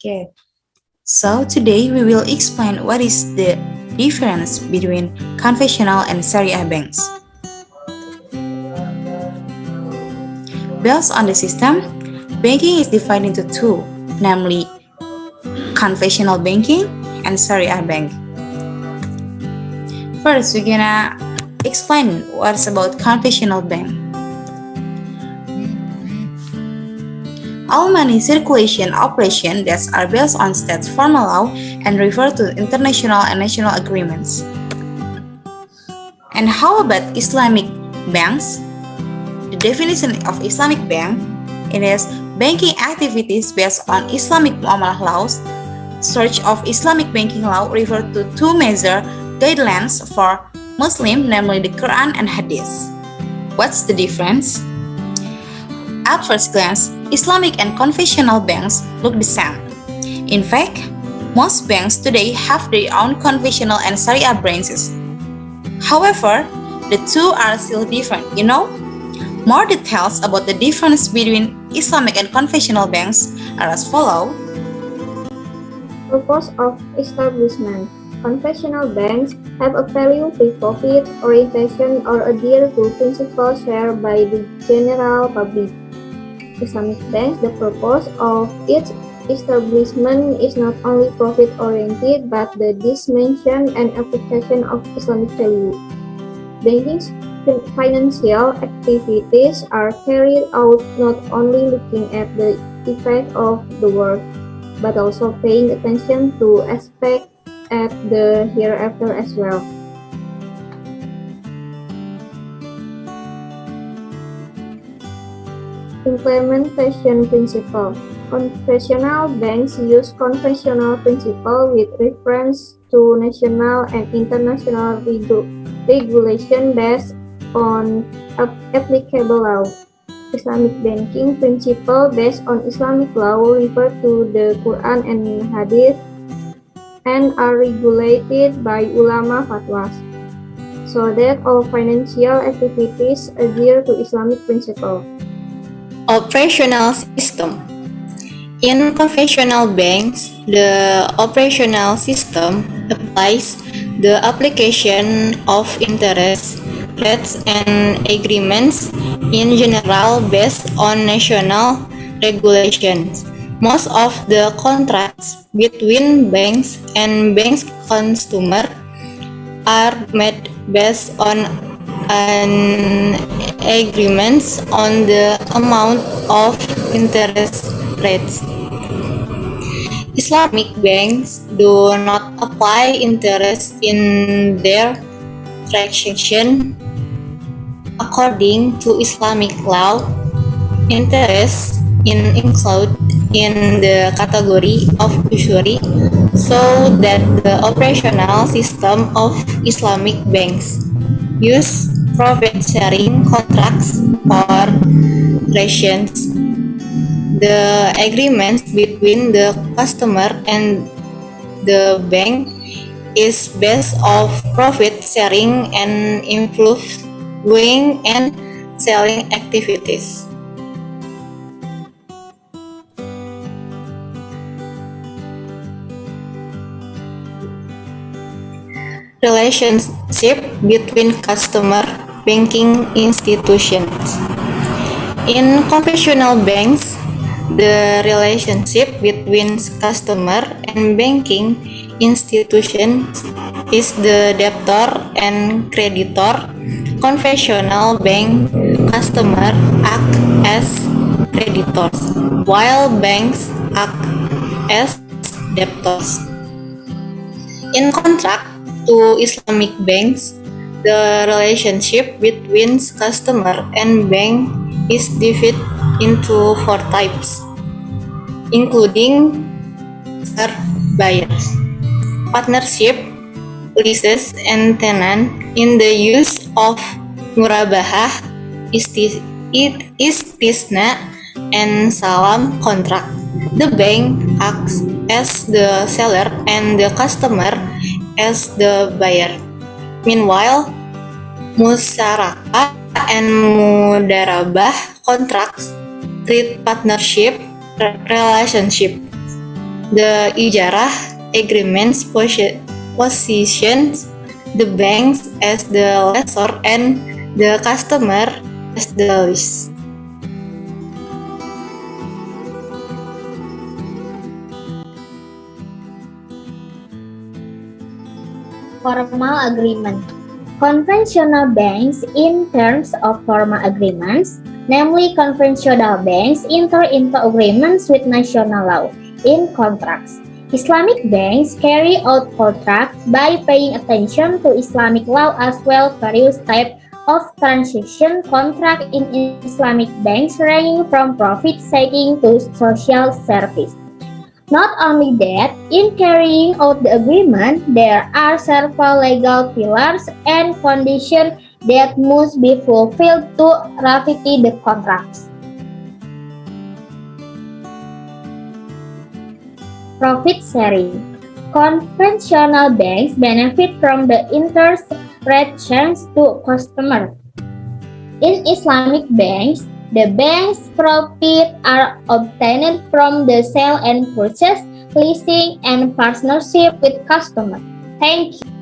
Okay, so today we will explain what is the difference between conventional and Sharia banks. Based on the system, banking is divided into two, namely conventional banking and Sharia bank. First, we're gonna explain what's about conventional bank. All money circulation operations that are based on state formal law and refer to international and national agreements. And how about Islamic banks? The definition of Islamic bank is banking activities based on Islamic muamalah laws. Search of Islamic banking law refer to two major guidelines for Muslims, namely the Quran and Hadith. What's the difference? At first glance, Islamic and conventional banks look the same. In fact, most banks today have their own conventional and Sharia branches. However, the two are still different, More details about the difference between Islamic and conventional banks are as follows. Purpose of establishment. Conventional banks have a value pre-profit orientation or adhere to principles shared by the general public. Islamic banks, the purpose of its establishment is not only profit-oriented but the dimension and application of Islamic value. Banking's financial activities are carried out not only looking at the effect of the work, but also paying attention to aspects at the hereafter as well. Implementation principle. Conventional banks use conventional principle with reference to national and international regulation based on applicable law. Islamic banking principle based on Islamic law refer to the Quran and Hadith and are regulated by ulama fatwas, so that all financial activities adhere to Islamic principle. Operational system. In conventional banks, the operational system applies the application of interest rates and agreements in general based on national regulations. Most of the contracts between banks and banks customers are made based on an agreements on the amount of interest rates. Islamic banks do not apply interest in their transaction. According to Islamic law, interest is included in the category of usury, so that the operational system of Islamic banks use profit-sharing contracts or rations. The agreements between the customer and the bank is based on profit sharing and improves buying and selling activities. Relationship between customer banking institutions. In conventional banks, the relationship between customer and banking institutions is the debtor and creditor. Conventional bank customers act as creditors, while banks act as debtors. In contrast to Islamic banks, the relationship between customer and bank is divided into four types, including buyers, partnership, leases, and tenant. In the use of murabahah, istisna, and salam contract, the bank acts as the seller and the customer as the buyer. Meanwhile, musyarakah and mudarabah contracts treat partnership relationship The ijarah agreements positions the banks as the lessor and the customer as the lease. Formal agreement. Conventional banks in terms of formal agreements, namely conventional banks enter into agreements with national law in contracts. Islamic banks carry out contracts by paying attention to Islamic law as well various types of transaction contract in Islamic banks ranging from profit-seeking to social service. Not only that, in carrying out the agreement, there are several legal pillars and conditions that must be fulfilled to ratify the contracts. Profit sharing. Conventional banks benefit from the interest rate change to customers. In Islamic banks, the bank's profit are obtained from the sale and purchase, leasing, and partnership with customers. Thank you.